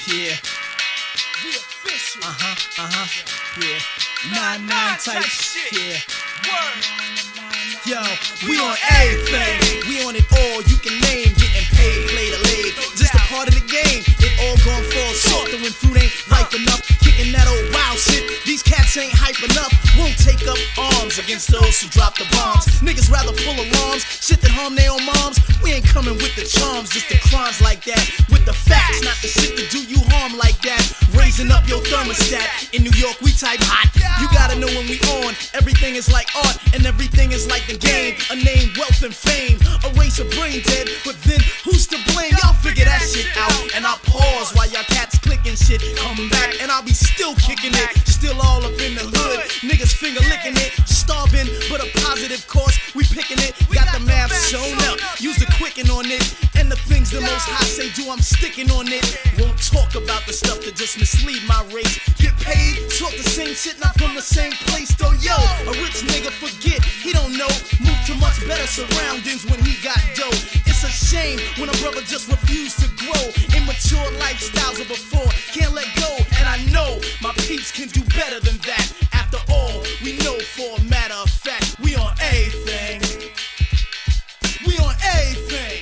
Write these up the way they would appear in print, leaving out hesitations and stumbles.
Yeah. We official. Yeah. 9-9 type shit. Yeah. Word. Yo, we on everything. We on it all. You can name. Getting paid, play to lay. Just a part of the game. It all gon' fall short. The when fruit ain't ripe enough. Kicking that old wild shit. These cats ain't hype enough. Won't take up arms against those who drop the bombs. Niggas rather pull alarms. Shit that harm their own moms. We ain't coming with the charms. Just the crimes like that. With the facts, not the shit that do you harm like that. Raising up your thermostat. In New York, we type hot. You gotta know when we on. Everything is like art, and everything is like the game. A name, wealth, and fame. A race of brain dead, but then who's to blame? Y'all figure that shit out. And I'll pause while y'all cats clicking shit. Come back, and I'll be still kicking it. Still all up in the hood. Niggas finger licking it. Starving, but a positive course. We picking it. Got the math shown up. Use the quicken on it. And the things the most high say do, I'm sticking on it. Won't talk about the stuff that just mislead my race. Get paid, talk the same shit, not from the same place. Though yo, a rich nigga forget, he don't know. Move to much better surroundings when he got dough. It's a shame when a brother just refused to grow. Immature lifestyles of before, can't let go. And I know my peeps can do better than that. After all, we know for a matter of fact, we on everything. We on everything.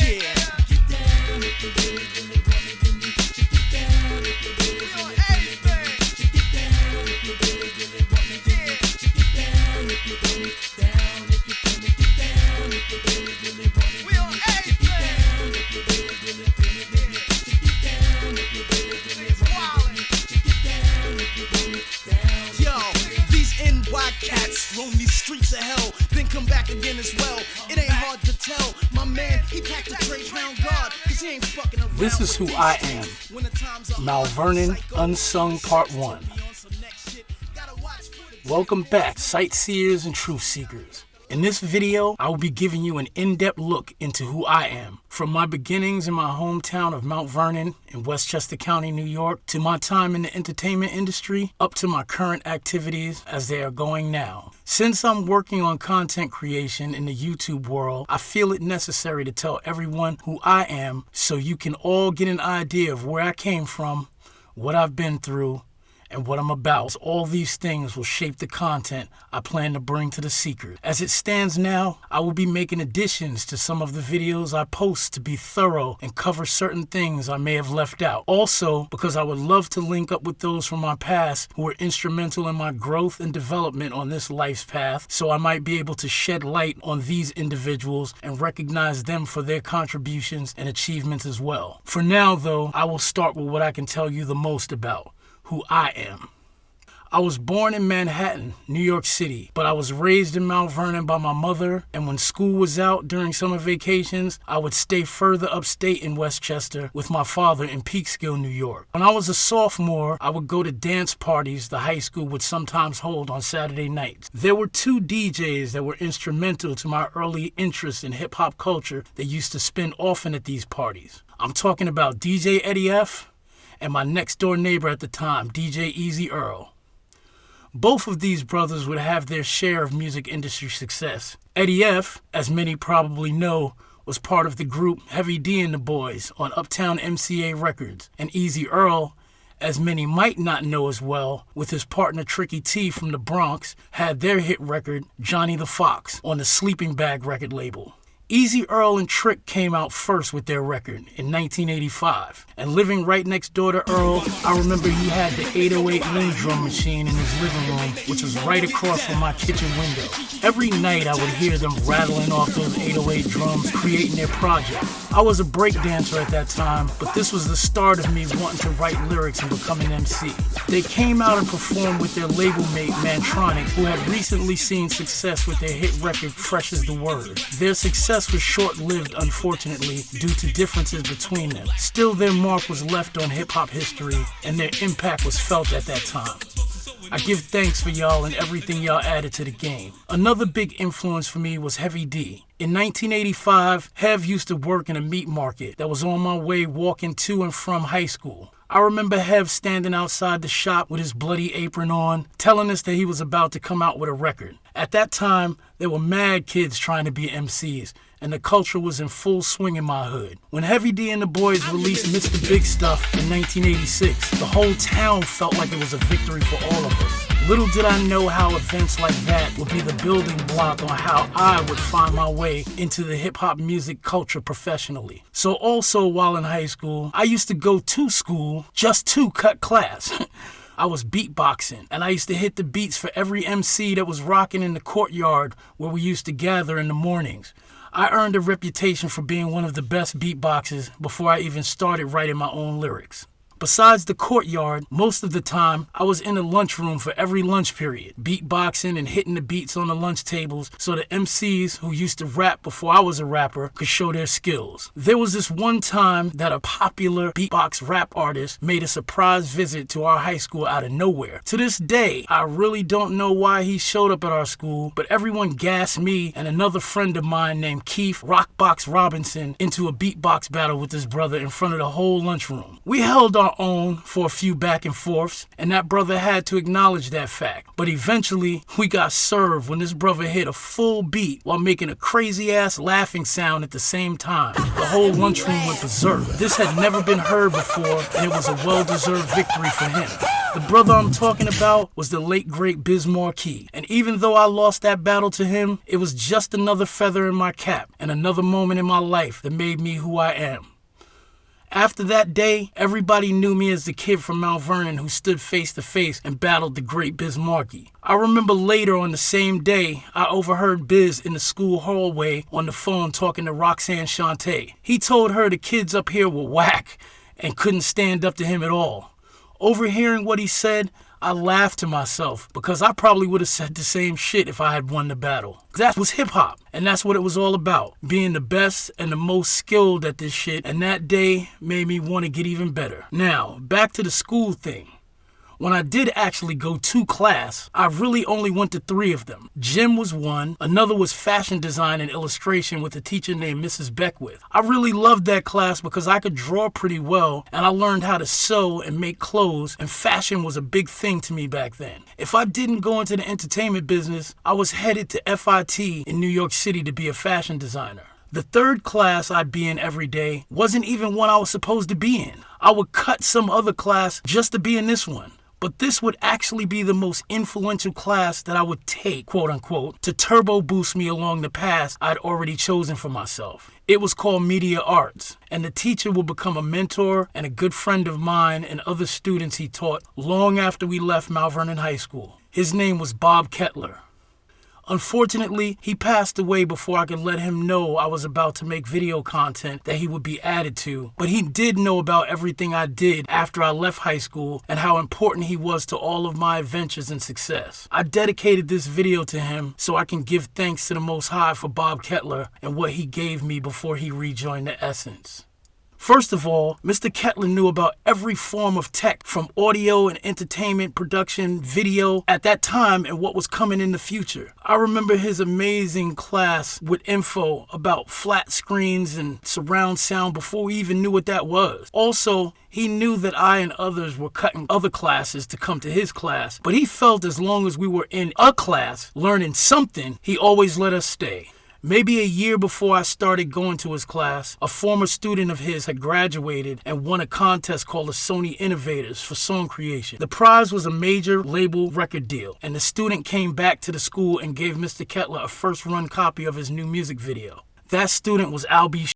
Yeah. Get down if you really, really want it, then you should get down if you really, really want it, then you should get down if you really, really want it, then you should get down if you want it, down if you feel me, get down if you really, really want it, we on everything. Get down if you really, really feel it, then you should get down if you really, really want it, then you should get down if you really down. Yo, these NY cats roam these streets of hell, then come back again as well. It ain't hard to tell. My man, he packed a trade pound guard, 'cause he ain't fucking around. This is who I am. Vernon, Unsung Part 1. Welcome back, sightseers and truth seekers. In this video, I will be giving you an in-depth look into who I am. From my beginnings in my hometown of Mount Vernon in Westchester County, New York, to my time in the entertainment industry, up to my current activities as they are going now. Since I'm working on content creation in the YouTube world, I feel it necessary to tell everyone who I am so you can all get an idea of where I came from, what I've been through, and what I'm about. All these things will shape the content I plan to bring to the seekers. As it stands now, I will be making additions to some of the videos I post to be thorough and cover certain things I may have left out. Also, because I would love to link up with those from my past who were instrumental in my growth and development on this life's path, so I might be able to shed light on these individuals and recognize them for their contributions and achievements as well. For now, though, I will start with what I can tell you the most about. Who I am. I was born in Manhattan, New York City, but I was raised in Mount Vernon by my mother, and when school was out during summer vacations, I would stay further upstate in Westchester with my father in Peekskill, New York. When I was a sophomore, I would go to dance parties the high school would sometimes hold on Saturday nights. There were two DJs that were instrumental to my early interest in hip-hop culture that used to spin often at these parties. I'm talking about DJ Eddie F., and my next door neighbor at the time, DJ Easy Earl. Both of these brothers would have their share of music industry success. Eddie F., as many probably know, was part of the group Heavy D and the Boys on Uptown MCA Records, and Easy Earl, as many might not know as well, with his partner Tricky T from the Bronx, had their hit record Johnny the Fox on the Sleeping Bag record label. Easy Earl and Trick came out first with their record in 1985. And living right next door to Earl, I remember he had the 808 wind drum machine in his living room, which was right across from my kitchen window. Every night I would hear them rattling off those 808 drums, creating their project. I was a break dancer at that time, but this was the start of me wanting to write lyrics and become an MC. They came out and performed with their label mate Mantronix, who had recently seen success with their hit record Fresh as the Word. Their success was short-lived, unfortunately, due to differences between them. Still, their mark was left on hip-hop history, and their impact was felt at that time. I give thanks for y'all and everything y'all added to the game. Another big influence for me was Heavy D. In 1985, Hev used to work in a meat market that was on my way walking to and from high school. I remember Hev standing outside the shop with his bloody apron on, telling us that he was about to come out with a record. At that time, there were mad kids trying to be MCs, and the culture was in full swing in my hood. When Heavy D and the boys released Mr. Big Stuff in 1986, the whole town felt like it was a victory for all of us. Little did I know how events like that would be the building block on how I would find my way into the hip-hop music culture professionally. So also while in high school, I used to go to school just to cut class. I was beatboxing, and I used to hit the beats for every MC that was rocking in the courtyard where we used to gather in the mornings. I earned a reputation for being one of the best beatboxers before I even started writing my own lyrics. Besides the courtyard, most of the time, I was in the lunchroom for every lunch period, beatboxing and hitting the beats on the lunch tables so the MCs who used to rap before I was a rapper could show their skills. There was this one time that a popular beatbox rap artist made a surprise visit to our high school out of nowhere. To this day, I really don't know why he showed up at our school, but everyone gassed me and another friend of mine named Keith Rockbox Robinson into a beatbox battle with his brother in front of the whole lunchroom. We held our own for a few back and forths, and that brother had to acknowledge that fact. But eventually, we got served when this brother hit a full beat while making a crazy-ass laughing sound at the same time. The whole lunchroom went berserk. This had never been heard before, and it was a well-deserved victory for him. The brother I'm talking about was the late great Biz Markie, and even though I lost that battle to him, it was just another feather in my cap and another moment in my life that made me who I am. After that day, everybody knew me as the kid from Mount Vernon who stood face to face and battled the great Biz Markie. I remember later on the same day, I overheard Biz in the school hallway on the phone talking to Roxanne Shante. He told her the kids up here were whack and couldn't stand up to him at all. Overhearing what he said, I laughed to myself because I probably would have said the same shit if I had won the battle. That was hip-hop, and that's what it was all about, being the best and the most skilled at this shit, and that day made me want to get even better. Now, back to the school thing. When I did actually go to class, I really only went to 3 of them. Gym was one, another was fashion design and illustration with a teacher named Mrs. Beckwith. I really loved that class because I could draw pretty well, and I learned how to sew and make clothes, and fashion was a big thing to me back then. If I didn't go into the entertainment business, I was headed to FIT in New York City to be a fashion designer. The 3rd class I'd be in every day wasn't even one I was supposed to be in. I would cut some other class just to be in this one. But this would actually be the most influential class that I would take, quote unquote, to turbo boost me along the path I'd already chosen for myself. It was called Media Arts, and the teacher would become a mentor and a good friend of mine and other students he taught long after we left Mount Vernon High School. His name was Bob Kettler. Unfortunately, he passed away before I could let him know I was about to make video content that he would be added to, but he did know about everything I did after I left high school and how important he was to all of my adventures and success. I dedicated this video to him so I can give thanks to the Most High for Bob Kettler and what he gave me before he rejoined the Essence. First of all, Mr. Kettler knew about every form of tech from audio and entertainment production, video at that time and what was coming in the future. I remember his amazing class with info about flat screens and surround sound before we even knew what that was. Also, he knew that I and others were cutting other classes to come to his class, but he felt as long as we were in a class learning something, he always let us stay. Maybe a year before I started going to his class, a former student of his had graduated and won a contest called the Sony Innovators for song creation. The prize was a major label record deal, and the student came back to the school and gave Mr. Kettler a first-run copy of his new music video. That student was Albie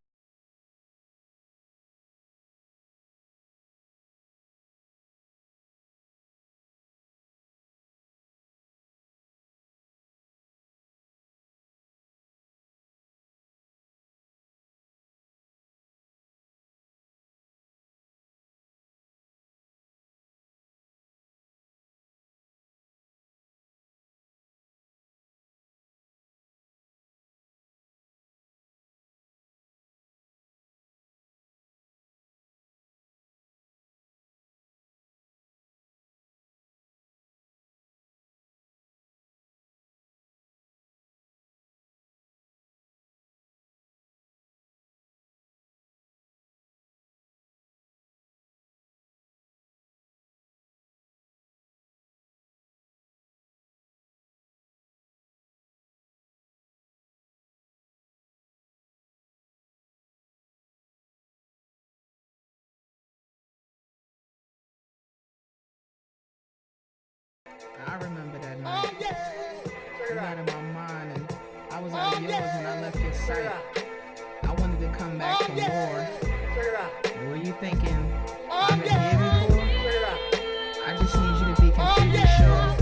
I remember that night. You got in my mind, and I was out of yours when I left your sight. I wanted to come back for more. What were you thinking? I've been here before? I just need you to be completely sure.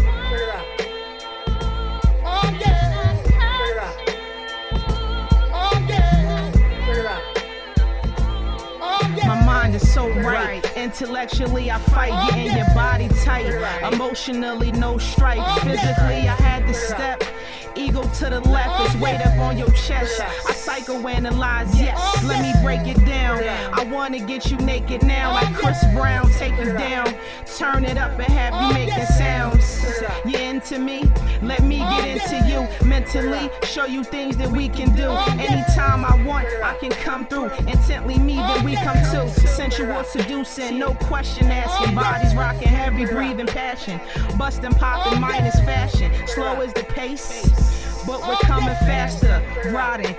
My mind is so right. Intellectually, I fight, getting your body tight. Emotionally, no strife. Physically, I had to step. Ego to the left is weight up on your chest. I psychoanalyze, yes, let me break it down. I wanna get you naked now, like Chris Brown, take you down. Turn it up and have you making sounds. You into me? Let me get into you mentally. Show you things that we can do. Anytime I want, I can come through. Intently me, then we come too. Sensual, seducing, no question asking. Bodies rocking, heavy breathing, passion. Busting, popping, minus fashion. Slow is the pace, but we're coming faster. Riding,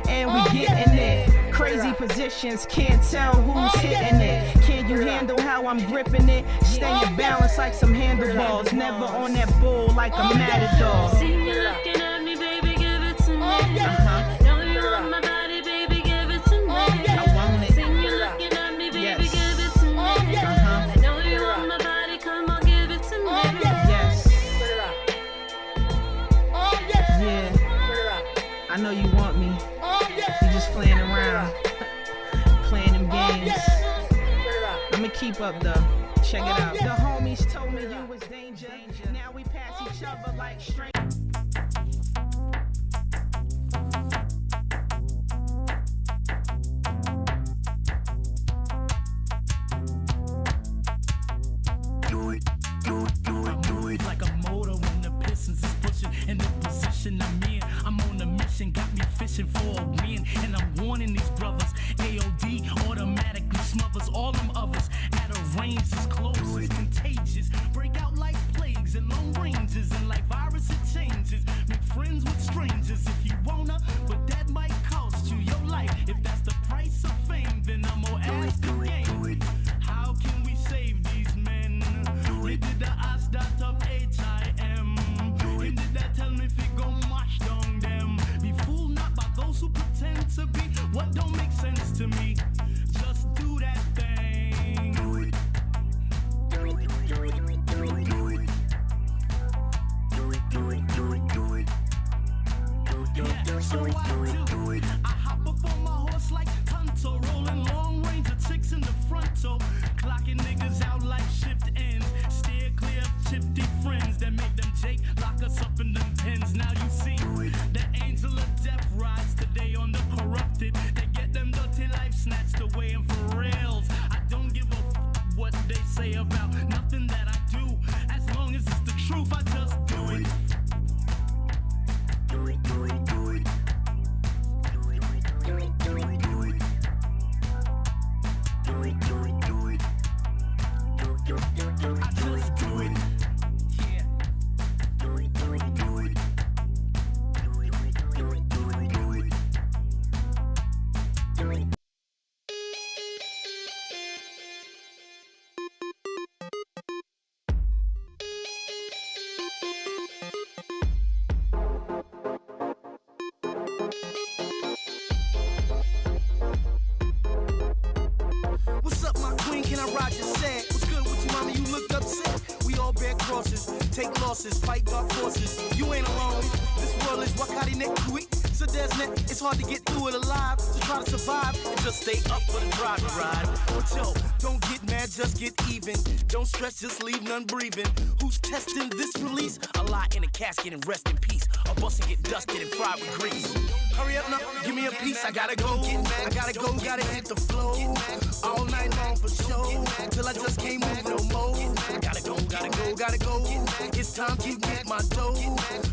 and we getting it. Crazy positions, can't tell who's hitting it. Can you handle how I'm gripping it? Staying balanced like some handlebars. Never on that bull like a matador. See you looking at me, baby, give it to me. Know you want my body, baby, give it to me. I want it. See you looking at me, baby, give it to me. I know you want my body, come on, give it to me. Yes. Yeah. I know you want me. You just playing around. Playing them games. I'ma keep up though. Check it out. The homies told me you was danger. Now we pass each other like strangers. Like a motor when the pistons is pushing. In the position I'm in, I'm on a mission, got me fishing for a win. And I'm warning these brothers, AOD automatically smothers all them others. At a range as close as contagious, break out like plagues and long ranges. And like virus it changes, make friends with strangers if you wanna, but that might cost you your life. If that's the price of fame, then I'm gonna ask again, how can we save these men? He did the ass that of HIM. He did that tell me if he gon' mash down them. Be fooled not by those who pretend to be what don't make sense to me. Just do that thing. Do it. Do it. Do it. Do it. Do it. Do it. Do it. Do it. Do it. Yeah, so I do. I hop up on my horse like Tonto, rolling long range of chicks in the fronto, clocking niggas out like shift ends. Steer clear of chifty friends that make them Jake lock us up in them pens. Now you see the angel of death rides today on the corrupted. They get them dirty life snatched away, and for reals, I don't give a what they say about nothing that I do. As long as it's the truth, I just do it. Do it, do it, do it. Do it, do it, do it, do it. Do it, do it, do it. I just do it. Yeah. Do it, do it, do it. Do it, do it, do it, do it, do it. Do it. What's up, my queen? Can I ride your set? What's good with you, mama? You looked upset. We all bear crosses, take losses, fight dark forces. You ain't alone. This world is wakari neck quick. So there's net, it's hard to get through it alive. So try to survive and just stay up for the drive to ride. But yo, don't get mad, just get even. Don't stress, just leave none breathing. Who's testing this release? A lot in a casket and rest in peace. A bus and get dusted and fried with grease. Hurry up now, give me a piece. I gotta go, I gotta go, gotta hit the flow. All night long for show, till I just can't move no more. I gotta go, gotta go, gotta go. It's time to get my dough.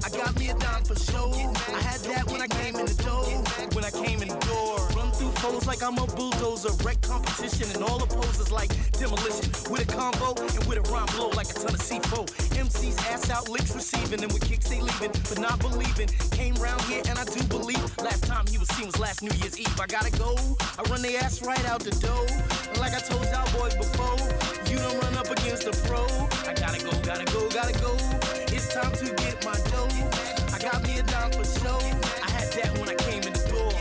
I got me a dime for show. I had that when I came in the door. When I came in the door, run through foes like I'm a bulldozer. Wreck competition and all opposers like demolition. With a combo and with a rhyme blow like a ton of C4. MCs ass out, licks receiving, and with kicks they leaving, but not believing. Came round here and I do believe Last time he was seen was last New Year's Eve. I gotta go, I run their ass right out the door. And like I told y'all boys before, you don't run up against the pro. I gotta go, gotta go, gotta go. It's time to get my dough. I got me a dime for show. I had that when I came in the door.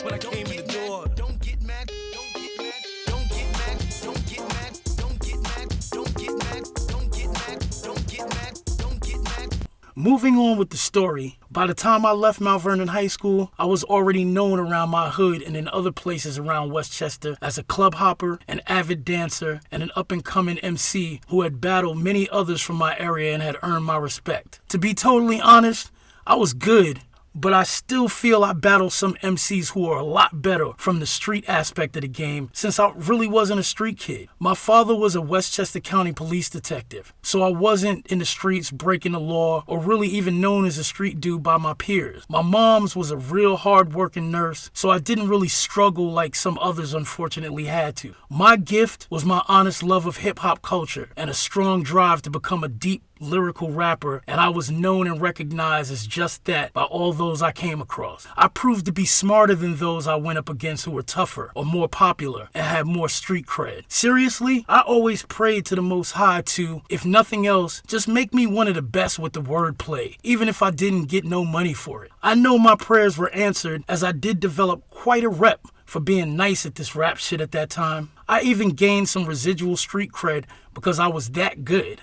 When I came in the door. Don't get mad, don't get mad, don't get mad, don't get mad, don't get mad, don't get mad, don't get mad, don't get mad, don't get mad. Moving on with the story, by the time I left Mount Vernon High School, I was already known around my hood and in other places around Westchester as a club hopper, an avid dancer, and an up-and-coming MC who had battled many others from my area and had earned my respect. To be totally honest, I was good, but I still feel I battled some MCs who are a lot better from the street aspect of the game since I really wasn't a street kid. My father was a Westchester County police detective, so I wasn't in the streets breaking the law or really even known as a street dude by my peers. My mom's was a real hard-working nurse, so I didn't really struggle like some others unfortunately had to. My gift was my honest love of hip-hop culture and a strong drive to become a deep lyrical rapper, and I was known and recognized as just that by all those I came across. I proved to be smarter than those I went up against who were tougher or more popular and had more street cred. Seriously, I always prayed to the Most High to, if nothing else, just make me one of the best with the wordplay, even if I didn't get no money for it. I know my prayers were answered as I did develop quite a rep for being nice at this rap shit at that time. I even gained some residual street cred because I was that good.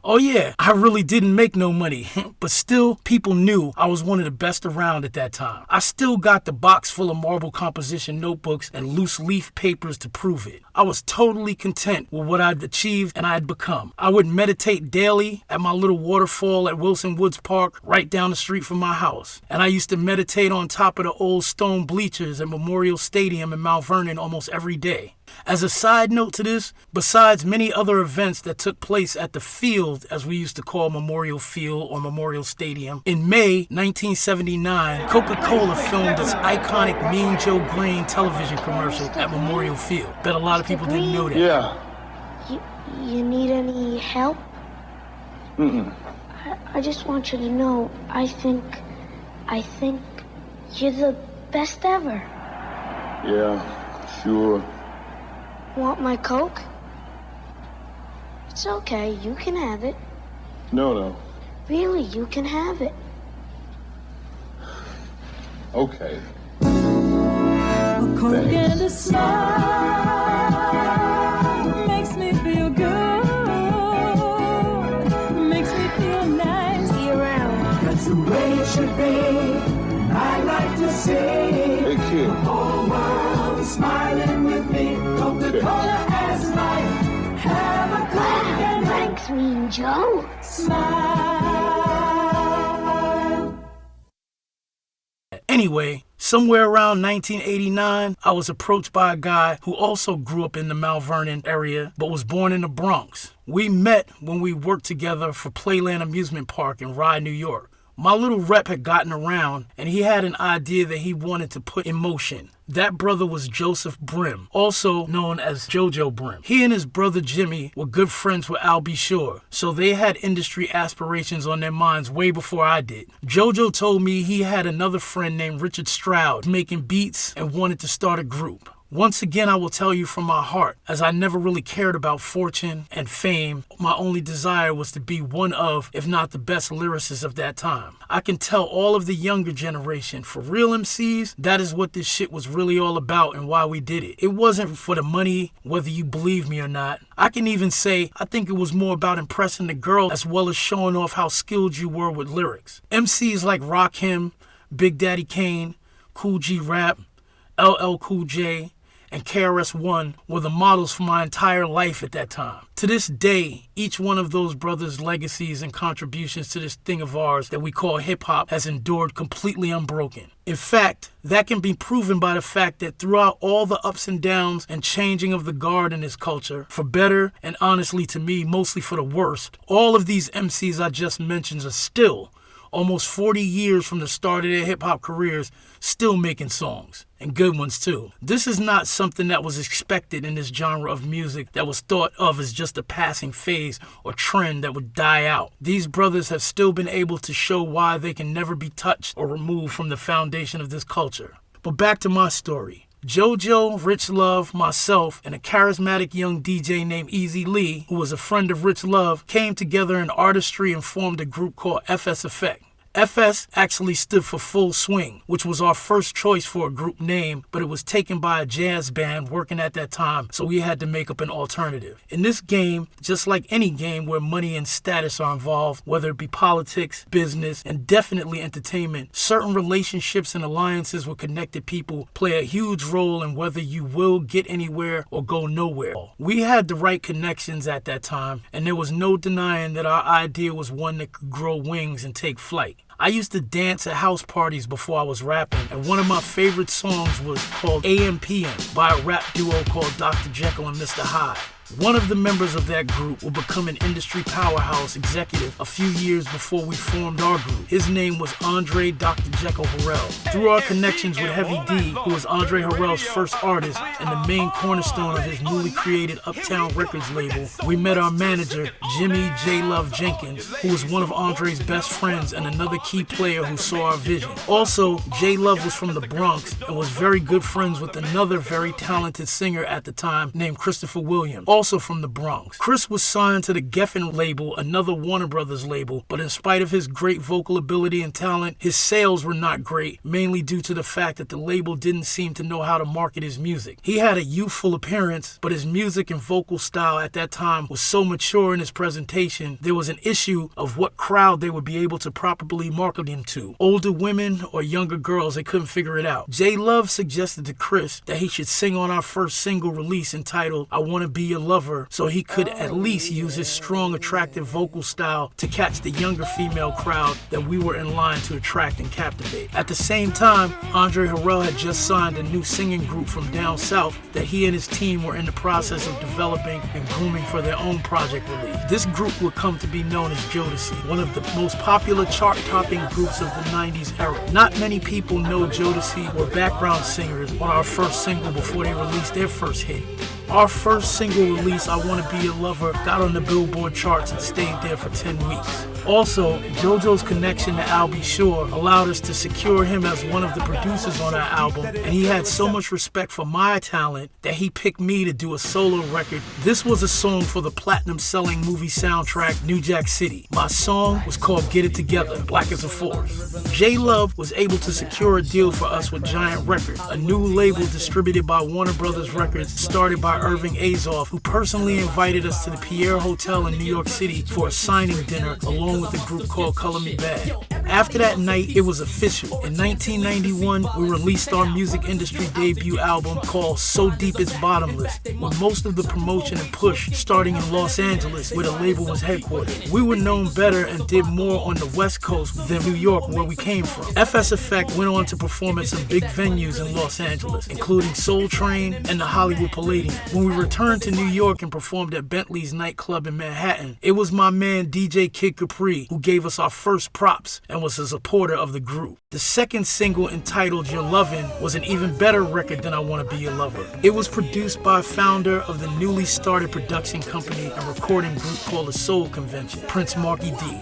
Oh yeah, I really didn't make no money, but still, people knew I was one of the best around at that time. I still got the box full of marble composition notebooks and loose leaf papers to prove it. I was totally content with what I'd achieved and I'd become. I would meditate daily at my little waterfall at Wilson Woods Park right down the street from my house. And I used to meditate on top of the old stone bleachers at Memorial Stadium in Mount Vernon almost every day. As a side note to this, besides many other events that took place at the field, as we used to call Memorial Field or Memorial Stadium, in May 1979, Coca-Cola filmed its iconic Mean Joe Green television commercial at Memorial Field. Bet a lot of people didn't know that. Yeah. You need any help? I just want you to know, I think you're the best ever. Yeah, sure. Want my Coke? It's okay, you can have it. No. Really, you can have it. Okay. A Coke and a smile makes me feel good, makes me feel nice. See you around. That's the way it should be. I like to see Hey, kid. the whole world is smiling with me. Coca-Cola as life. Have a Coke and Thanks, Mean Joe. smile. Anyway, somewhere around 1989, I was approached by a guy who also grew up in the Mount Vernon area, but was born in the Bronx. We met when we worked together for Playland Amusement Park in Rye, New York. My little rep had gotten around, and he had an idea that he wanted to put in motion. That brother was Joseph Brim, also known as JoJo Brim. He and his brother Jimmy were good friends with Al B. Shore, so they had industry aspirations on their minds way before I did. JoJo told me he had another friend named Richard Stroud making beats and wanted to start a group. Once again, I will tell you from my heart, as I never really cared about fortune and fame, my only desire was to be one of, if not the best lyricists of that time. I can tell all of the younger generation, for real MCs, that is what this shit was really all about and why we did it. It wasn't for the money, whether you believe me or not. I can even say I think it was more about impressing the girl as well as showing off how skilled you were with lyrics. MCs like Rakim, Big Daddy Kane, Cool G Rap, LL Cool J, and KRS-One were the models for my entire life at that time. To this day, each one of those brothers' legacies and contributions to this thing of ours that we call hip-hop has endured completely unbroken. In fact, that can be proven by the fact that throughout all the ups and downs and changing of the guard in this culture, for better and honestly to me, mostly for the worst, all of these MCs I just mentioned are still, almost 40 years from the start of their hip-hop careers, still making songs, and good ones too. This is not something that was expected in this genre of music that was thought of as just a passing phase or trend that would die out. These brothers have still been able to show why they can never be touched or removed from the foundation of this culture. But back to my story. JoJo, Rich Love, myself, and a charismatic young DJ named Easy Lee, who was a friend of Rich Love, came together in artistry and formed a group called FS Effect. FS actually stood for Full Swing, which was our first choice for a group name, but it was taken by a jazz band working at that time, so we had to make up an alternative. In this game, just like any game where money and status are involved, whether it be politics, business, and definitely entertainment, certain relationships and alliances with connected people play a huge role in whether you will get anywhere or go nowhere. We had the right connections at that time, and there was no denying that our idea was one that could grow wings and take flight. I used to dance at house parties before I was rapping, and one of my favorite songs was called AMPM by a rap duo called Dr. Jekyll and Mr. Hyde. One of the members of that group would become an industry powerhouse executive a few years before we formed our group. His name was Andre Dr. Jekyll Harrell. Through our connections with Heavy D, who was Andre Harrell's first artist and the main cornerstone of his newly created Uptown Records label, we met our manager, Jimmy J. Love Jenkins, who was one of Andre's best friends and another key player who saw our vision. Also, J. Love was from the Bronx and was very good friends with another very talented singer at the time named Christopher Williams, also from the Bronx. Chris was signed to the Geffen label, another Warner Brothers label, but in spite of his great vocal ability and talent, his sales were not great, mainly due to the fact that the label didn't seem to know how to market his music. He had a youthful appearance, but his music and vocal style at that time was so mature in his presentation, there was an issue of what crowd they would be able to properly market him to. Older women or younger girls, they couldn't figure it out. J. Love suggested to Chris that he should sing on our first single release entitled I Wanna Be Your Lover, so he could at least use his strong, attractive vocal style to catch the younger female crowd that we were in line to attract and captivate. At the same time, Andre Harrell had just signed a new singing group from down south that he and his team were in the process of developing and grooming for their own project release. This group would come to be known as Jodeci, one of the most popular chart-topping groups of the 90s era. Not many people know Jodeci were background singers on our first single before they released their first hit. Our first single release, I Wanna Be Your Lover, got on the Billboard charts and stayed there for 10 weeks. Also, JoJo's connection to Al B. Sure allowed us to secure him as one of the producers on our album, and he had so much respect for my talent that he picked me to do a solo record. This was a song for the platinum-selling movie soundtrack New Jack City. My song was called Get It Together, Black Is a Force. J. Love was able to secure a deal for us with Giant Records, a new label distributed by Warner Brothers Records, started by Irving Azoff, who personally invited us to the Pierre Hotel in New York City for a signing dinner along with a group called Color Me Bad. After that night, it was official. In 1991, we released our music industry debut album called So Deep It's Bottomless, with most of the promotion and push starting in Los Angeles, where the label was headquartered. We were known better and did more on the West Coast than New York, where we came from. FS Effect went on to perform at some big venues in Los Angeles, including Soul Train and the Hollywood Palladium. When we returned to New York and performed at Bentley's nightclub in Manhattan, it was my man DJ Kid Capri who gave us our first props and was a supporter of the group. The second single, entitled Your Lovin', was an even better record than I Wanna Be Your Lover. It was produced by a founder of the newly started production company and recording group called the Soul Convention, Prince Markie D.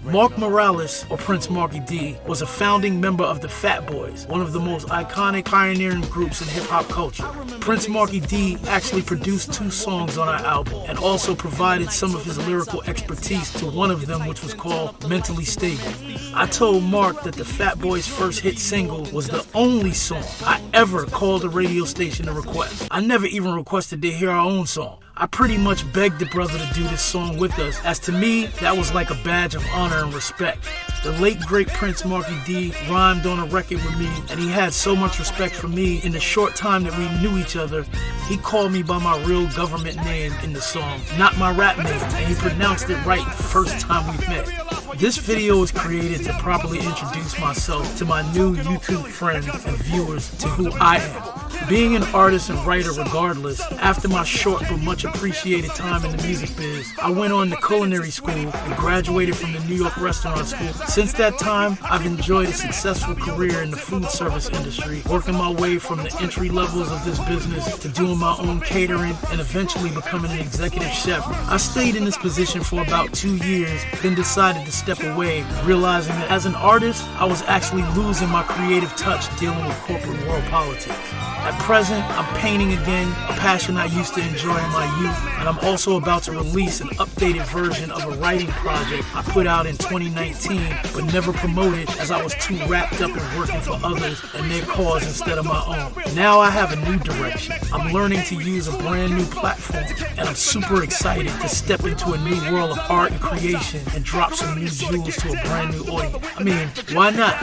Mark Morales, or Prince Markie D, was a founding member of the Fat Boys, one of the most iconic pioneering groups in hip-hop culture. Prince Markie D actually produced 2 songs on our album and also provided some of his lyrical expertise to one of them, which was called Mentally Stable. I told Mark that the Fat Boys' first hit single was the only song I ever called a radio station to request. I never even requested to hear our own song. I pretty much begged the brother to do this song with us, as to me, that was like a badge of honor and respect. The late great Prince Markie D rhymed on a record with me, and he had so much respect for me in the short time that we knew each other, he called me by my real government name in the song, not my rap name, and he pronounced it right the first time we met. This video was created to properly introduce myself to my new YouTube friends and viewers to who I am. Being an artist and writer regardless, after my short but much appreciated time in the music biz, I went on to culinary school and graduated from the New York Restaurant School. Since that time, I've enjoyed a successful career in the food service industry, working my way from the entry levels of this business to doing my own catering and eventually becoming an executive chef. I stayed in this position for about 2 years, then decided to step away, realizing that as an artist, I was actually losing my creative touch dealing with corporate world politics. At present, I'm painting again, a passion I used to enjoy in my youth, and I'm also about to release an updated version of a writing project I put out in 2019, but never promoted as I was too wrapped up in working for others and their cause instead of my own. Now I have a new direction. I'm learning to use a brand new platform, and I'm super excited to step into a new world of art and creation and drop some new jewels to a brand new audience. I mean, why not?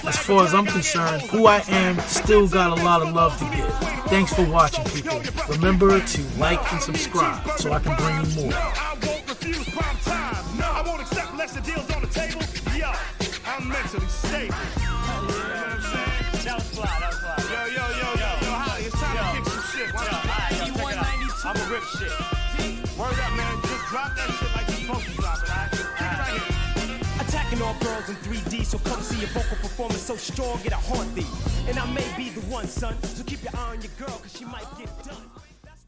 As far as I'm concerned, who I am still got a lot of love to give. Thanks for watching, people. Remember to like and subscribe so I can bring you more. I won't refuse prime time. No, I won't accept unless the deal's on the table. Yo, I'm mentally stable. You know what I'm saying? That was fly, that was fly. Yo, Holly, it's time to kick some shit. I'm a rip shit. Word up, man. Just drop that shit like you're supposed to drop it, alright? Kick right here. Attacking all girls in 3D, so come see a vocal performance so strong it'll haunt thee. And I may be the one, son, so keep your eye on your girl, cause she might get done.